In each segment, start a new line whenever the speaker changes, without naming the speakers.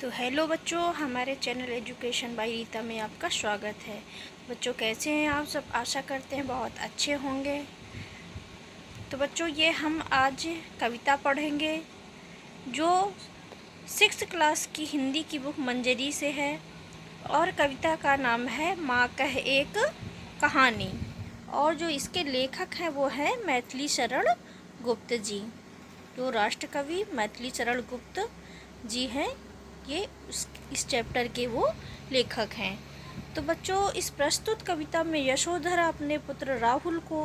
तो हेलो बच्चों, हमारे चैनल एजुकेशन बाय रीता में आपका स्वागत है। बच्चों कैसे हैं आप सब? आशा करते हैं बहुत अच्छे होंगे। तो बच्चों ये हम आज कविता पढ़ेंगे जो 6th क्लास की हिंदी की बुक मंजरी से है और कविता का नाम है माँ कह एक कहानी। और जो इसके लेखक हैं वो है मैथिली शरण गुप्त जी, जो राष्ट्र कवि मैथिली शरण गुप्त जी हैं। ये इस चैप्टर के वो लेखक हैं। तो बच्चों इस प्रस्तुत कविता में यशोधरा अपने पुत्र राहुल को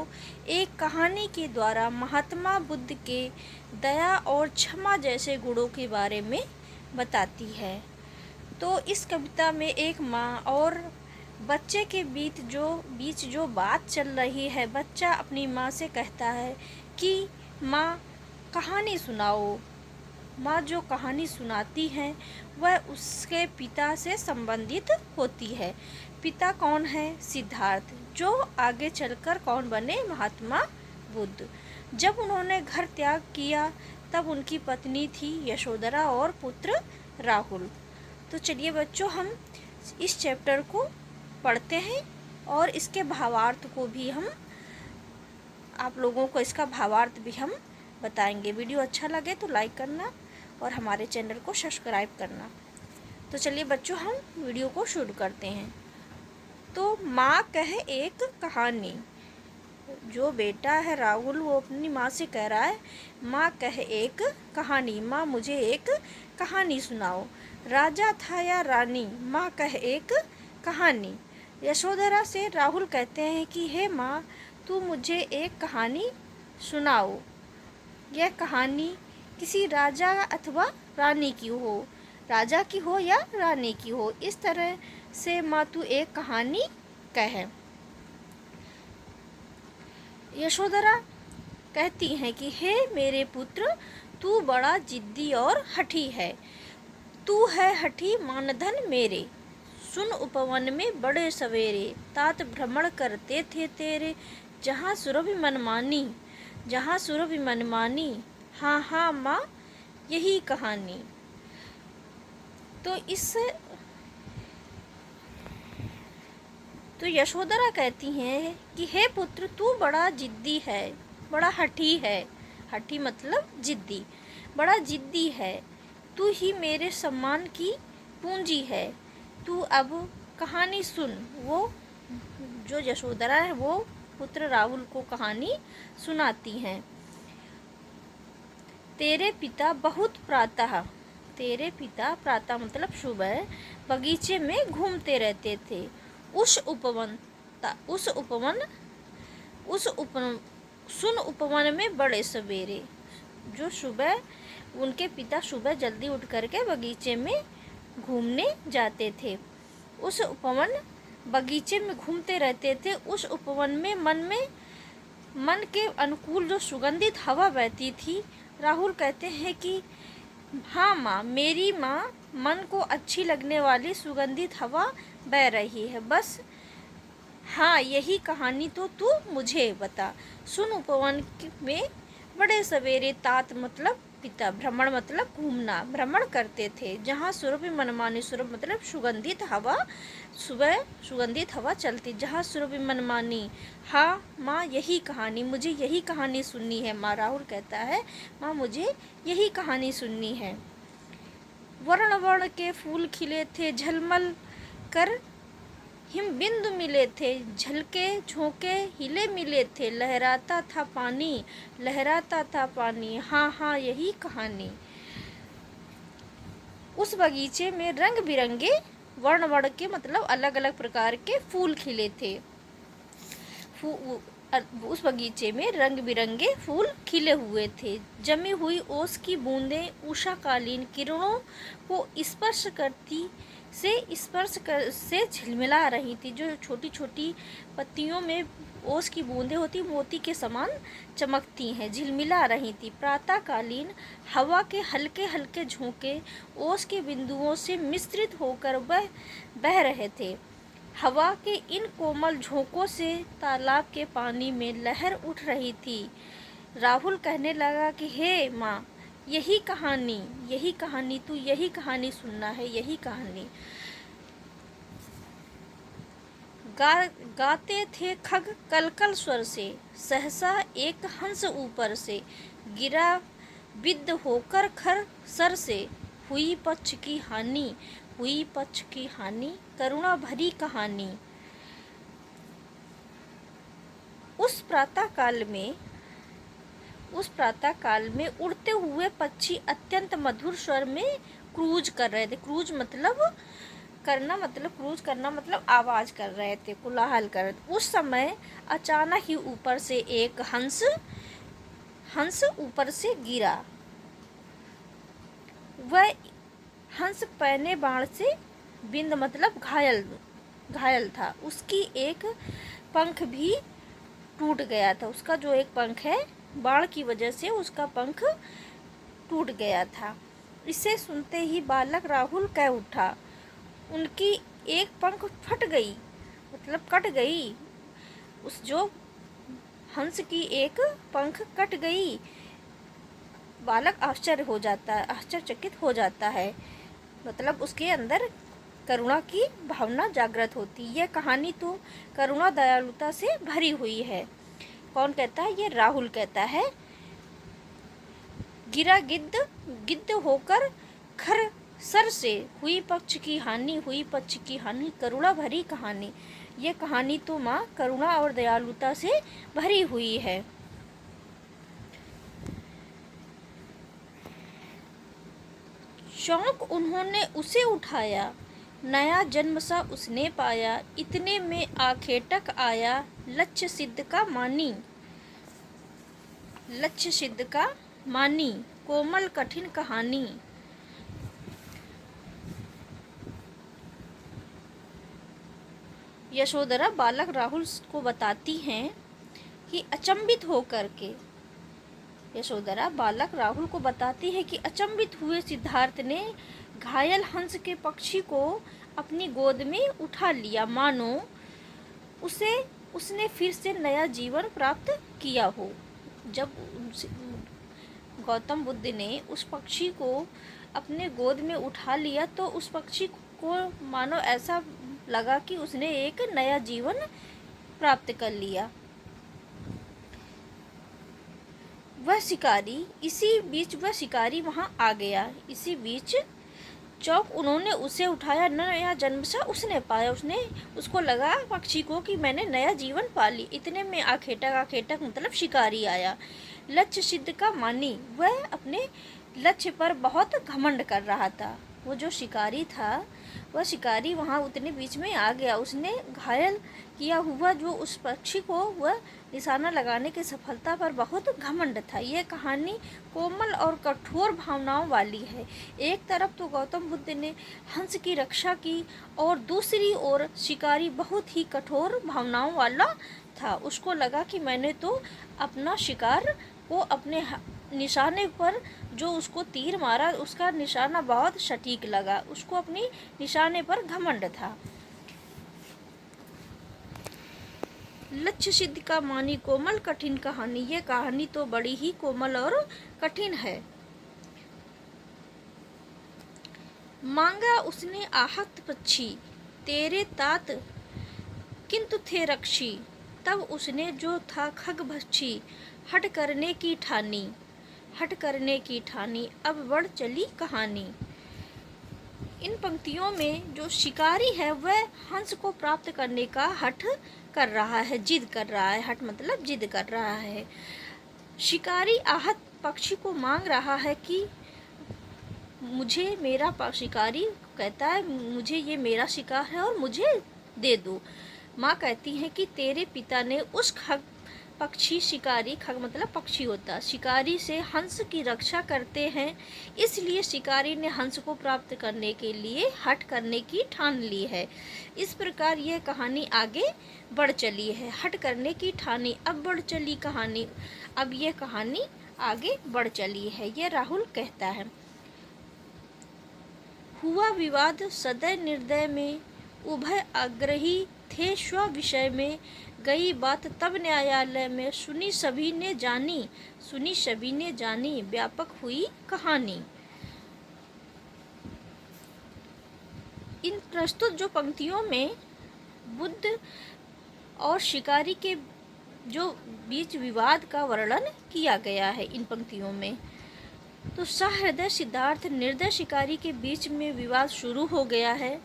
एक कहानी के द्वारा महात्मा बुद्ध के दया और क्षमा जैसे गुणों के बारे में बताती है। तो इस कविता में एक माँ और बच्चे के बीच जो बात चल रही है, बच्चा अपनी माँ से कहता है कि माँ कहानी सुनाओ। माँ जो कहानी सुनाती हैं वह उसके पिता से संबंधित होती है। पिता कौन है? सिद्धार्थ, जो आगे चलकर कौन बने? महात्मा बुद्ध। जब उन्होंने घर त्याग किया तब उनकी पत्नी थी यशोधरा और पुत्र राहुल। तो चलिए बच्चों हम इस चैप्टर को पढ़ते हैं और इसके भावार्थ को भी हम आप लोगों को इसका भावार्थ भी हम बताएंगे। वीडियो अच्छा लगे तो लाइक करना और हमारे चैनल को सब्सक्राइब करना। तो चलिए बच्चों हम वीडियो को शुरू करते हैं। तो माँ कह एक कहानी। जो बेटा है राहुल वो अपनी माँ से कह रहा है माँ कह एक कहानी, माँ मुझे एक कहानी सुनाओ। राजा था या रानी, माँ कह एक कहानी। यशोधरा से राहुल कहते हैं कि हे माँ तू मुझे एक कहानी सुनाओ। यह कहानी किसी राजा अथवा रानी की हो, राजा की हो या रानी की हो, इस तरह से माँ तू एक कहानी कह। यशोधरा कहती हैं कि हे मेरे पुत्र तू बड़ा जिद्दी और हठी है। तू है हठी मानधन मेरे, सुन उपवन में बड़े सवेरे। तात भ्रमण करते थे तेरे, जहाँ सुरभि मनमानी, जहाँ सुरभि मनमानी। हाँ हाँ माँ यही कहानी। तो यशोधरा कहती हैं कि हे पुत्र तू बड़ा जिद्दी है, बड़ा हठी है। हठी मतलब जिद्दी, बड़ा जिद्दी है। तू ही मेरे सम्मान की पूंजी है। तू अब कहानी सुन। वो जो यशोधरा है वो पुत्र राहुल को कहानी सुनाती हैं। तेरे पिता बहुत प्रातः, तेरे पिता प्रातः मतलब सुबह बगीचे में घूमते रहते थे। सुन उपवन में बड़े सवेरे। जो सुबह उनके पिता सुबह जल्दी उठ करके बगीचे में घूमने जाते थे। उस उपवन बगीचे में घूमते रहते थे। उस उपवन में मन के अनुकूल जो सुगंधित हवा बहती थी। राहुल कहते हैं कि हाँ माँ, मेरी माँ मन को अच्छी लगने वाली सुगंधित हवा बह रही है, बस हाँ यही कहानी तो तू मुझे बता। सुन उपवन में बड़े सवेरे, तात मतलब पिता, भ्रमण मतलब घूमना, भ्रमण करते थे। जहाँ सुरभि मनमानी, सुरभ मतलब सुगंधित हवा, सुबह सुगंधित हवा चलती, जहाँ सुरभि मनमानी। हाँ माँ यही कहानी, मुझे यही कहानी सुननी है। माँ राहुल कहता है माँ मुझे यही कहानी सुननी है। वर्ण वर्ण के फूल खिले थे, झलमल कर हिम बिंदु मिले थे। झलके झोंके हिले मिले थे, लहराता था पानी, लहराता था पानी। हाँ हाँ यही कहानी। उस बगीचे में रंग बिरंगे, वर्ण वर्ण के मतलब अलग अलग प्रकार के फूल खिले थे। उस बगीचे में रंग बिरंगे फूल खिले हुए थे। जमी हुई ओस की बूंदें उषाकालीन किरणों को से झिलमिला रही थी। जो छोटी छोटी पत्तियों में ओस की बूंदें होती मोती के समान चमकती हैं, झिलमिला रही थी। प्रातःकालीन हवा के हल्के हल्के झोंके ओस के बिंदुओं से मिश्रित होकर बह रहे थे। हवा के इन कोमल झोंकों से तालाब के पानी में लहर उठ रही थी। राहुल कहने लगा कि हे माँ यही कहानी, यही कहानी, तू यही कहानी सुनना है, यही कहानी। गाते थे खग कलकल स्वर से, सहसा एक हंस ऊपर से गिरा, विद्ध होकर खर सर से, हुई पक्ष की हानि, हुई पक्ष की हानि, करुणा भरी कहानी। उस प्रातः काल में उड़ते हुए पक्षी अत्यंत मधुर स्वर में क्रूज कर रहे थे। क्रूज मतलब आवाज कर रहे थे, कोलाहल कर रहे थे। उस समय अचानक ही ऊपर से एक हंस ऊपर से गिरा। वह हंस पैने बाण से बिंद मतलब घायल था। उसकी एक पंख भी टूट गया था। उसका जो एक पंख है, बाण की वजह से उसका पंख टूट गया था। इसे सुनते ही बालक राहुल कह उठा, उनकी एक पंख फट गई मतलब कट गई। उस जो हंस की एक पंख कट गई। बालक आश्चर्यचकित हो जाता है, मतलब उसके अंदर करुणा की भावना जागृत होती। यह कहानी तो करुणा दयालुता से भरी हुई है। कौन कहता है? ये राहुल कहता है। गिरा गिद्ध होकर खर सर से, हुई पक्ष की हानि, हुई पक्ष की हानि, करुणा भरी कहानी। ये कहानी तो माँ करुणा और दयालुता से भरी हुई है। चौंक उन्होंने उसे उठाया, नया जन्म सा उसने पाया, इतने में आखेटक आया, लक्ष्य सिद्ध का मानी, कोमल कठिन कहानी। यशोधरा बालक राहुल को बताती हैं कि अचंभित होकर के, यशोधरा बालक राहुल को बताती है कि अचंभित हुए सिद्धार्थ ने घायल हंस के पक्षी को अपनी गोद में उठा लिया, मानो उसने फिर से नया जीवन प्राप्त किया हो। जब गौतम बुद्ध ने उस पक्षी को अपने गोद में उठा लिया तो उस पक्षी को मानो ऐसा लगा कि उसने एक नया जीवन प्राप्त कर लिया। इसी बीच वह शिकारी वहां आ गया। इसी बीच चौक उन्होंने उसे उठाया, नया जन्म सा उसने पाया। उसको लगा पक्षी को कि मैंने नया जीवन पा ली। इतने में आखेटक मतलब शिकारी आया। लक्ष्य सिद्ध का मानी, वह अपने लक्ष्य पर बहुत घमंड कर रहा था। वो जो शिकारी था, वह शिकारी वहाँ उतने बीच में आ गया। उसने घायल किया हुआ जो उस पक्षी को वह निशाना लगाने की सफलता पर बहुत घमंड था। यह कहानी कोमल और कठोर भावनाओं वाली है। एक तरफ तो गौतम बुद्ध ने हंस की रक्षा की और दूसरी ओर शिकारी बहुत ही कठोर भावनाओं वाला था। उसको लगा कि मैंने तो अपना शिकार को अपने निशाने पर, जो उसको तीर मारा उसका निशाना बहुत सटीक लगा। उसको अपनी निशाने पर घमंड था। लक्ष्य सिद्ध का मानी, कोमल कठिन कहानी। ये कहानी तो बड़ी ही कोमल और कठिन है। मांगा उसने आहत पक्षी, तेरे तात किंतु थे रक्षी। तब उसने जो था खग भक्षी, हट करने की ठानी, अब बढ़ चली कहानी। इन पंक्तियों में जो शिकारी है वह हंस को प्राप्त करने का हठ कर रहा है, जिद कर रहा है। हठ मतलब जिद कर रहा है। शिकारी आहत पक्षी को मांग रहा है कि मुझे मेरा, शिकारी कहता है मुझे ये मेरा शिकार है और मुझे दे दो। माँ कहती है कि तेरे पिता ने उस खग पक्षी, शिकारी, खग मतलब पक्षी होता, शिकारी से हंस की रक्षा करते हैं, इसलिए शिकारी ने हंस को प्राप्त करने के लिए हठ करने की ठान ली है। इस प्रकार यह कहानी आगे बढ़ चली है। हठ करने की ठानी, अब बढ़ चली कहानी। अब यह कहानी आगे बढ़ चली है, यह राहुल कहता है। हुआ विवाद सदय निर्दय में, उभय आग्रही थे स्व विषय में, गई बात तब न्यायालय में, सुनी सभी ने जानी, व्यापक हुई कहानी। इन प्रस्तुत जो पंक्तियों में बुद्ध और शिकारी के जो बीच विवाद का वर्णन किया गया है, इन पंक्तियों में तो सहृदय सिद्धार्थ निर्दय शिकारी के बीच में विवाद शुरू हो गया है।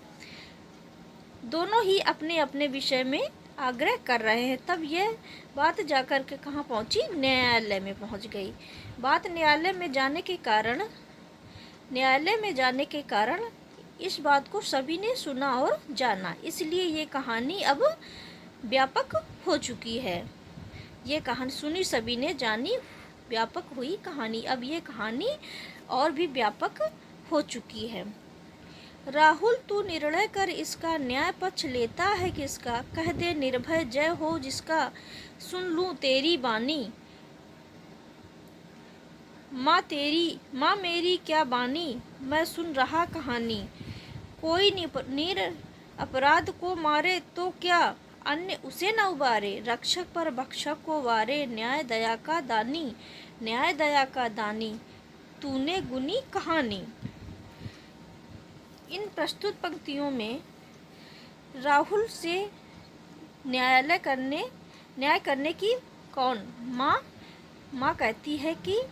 दोनों ही अपने अपने विषय में आग्रह कर रहे हैं। तब यह बात जाकर के कहाँ पहुँची? न्यायालय में पहुँच गई। बात न्यायालय में जाने के कारण इस बात को सभी ने सुना और जाना, इसलिए ये कहानी अब व्यापक हो चुकी है। ये कहानी सुनी सभी ने जानी, व्यापक हुई कहानी। अब ये कहानी और भी व्यापक हो चुकी है। राहुल तू निर्णय कर इसका, न्याय पक्ष लेता है किसका? कह दे निर्भय जय हो जिसका, सुन लूं तेरी बानी। माँ मेरी क्या बानी, मैं सुन रहा कहानी। कोई निर अपराध को मारे तो क्या, अन्य उसे न उबारे। रक्षक पर भक्षक को वारे, न्याय दया का दानी, तूने गुनी कहानी। इन प्रस्तुत पंक्तियों में राहुल से न्याय करने की कौन? माँ कहती है कि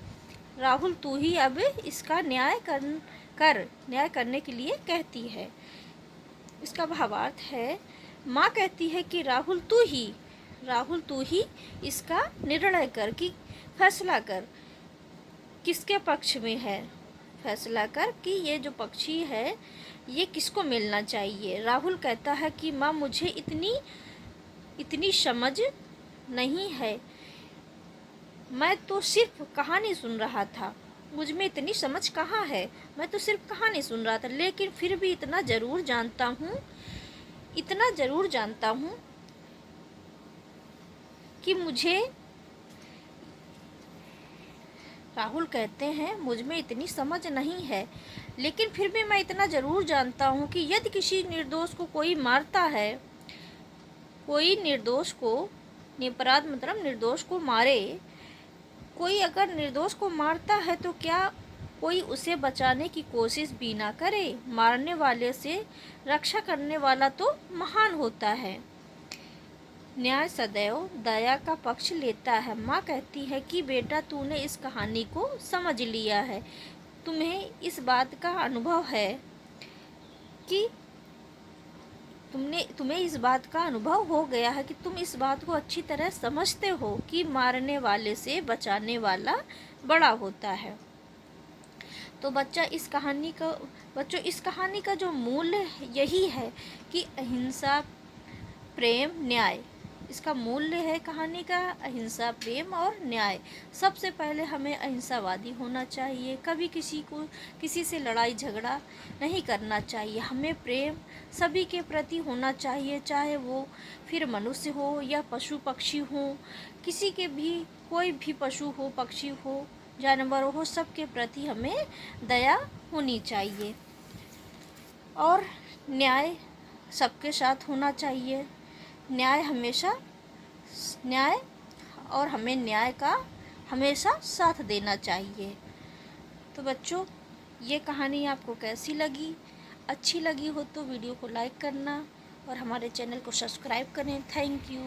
राहुल तू ही अब इसका न्याय करने के लिए कहती है। इसका भावार्थ है, माँ कहती है कि राहुल तू ही इसका निर्णय कर, कि फैसला कर किसके पक्ष में है, फैसला कर कि ये जो पक्षी है ये किसको मिलना चाहिए। राहुल कहता है कि माँ मुझे इतनी समझ नहीं है, मैं तो सिर्फ कहानी सुन रहा था, मुझ में इतनी समझ कहाँ है, मैं तो सिर्फ कहानी सुन रहा था। लेकिन फिर भी इतना ज़रूर जानता हूँ कि राहुल कहते हैं मुझ में इतनी समझ नहीं है, लेकिन फिर भी मैं इतना ज़रूर जानता हूँ कि यदि किसी निर्दोष को कोई मारता है, कोई निर्दोष को, निरपराध मतलब निर्दोष को मारे, कोई अगर निर्दोष को मारता है तो क्या कोई उसे बचाने की कोशिश भी ना करे? मारने वाले से रक्षा करने वाला तो महान होता है। न्याय सदैव दया का पक्ष लेता है। माँ कहती है कि बेटा तूने इस कहानी को समझ लिया है, तुम्हें इस बात का अनुभव है कि तुम्हें इस बात का अनुभव हो गया है कि तुम इस बात को अच्छी तरह समझते हो कि मारने वाले से बचाने वाला बड़ा होता है। तो बच्चों इस कहानी का जो मूल यही है कि अहिंसा, प्रेम, न्याय। इसका मूल्य है कहानी का अहिंसा, प्रेम और न्याय। सबसे पहले हमें अहिंसावादी होना चाहिए, कभी किसी से लड़ाई झगड़ा नहीं करना चाहिए। हमें प्रेम सभी के प्रति होना चाहिए, चाहे वो फिर मनुष्य हो या पशु पक्षी हो, किसी के भी, कोई भी पशु हो, पक्षी हो, जानवर हो, सबके प्रति हमें दया होनी चाहिए। और न्याय सबके साथ होना चाहिए। और हमें न्याय का हमेशा साथ देना चाहिए। तो बच्चों, ये कहानी आपको कैसी लगी? अच्छी लगी हो तो वीडियो को लाइक करना और हमारे चैनल को सब्सक्राइब करें। Thank you.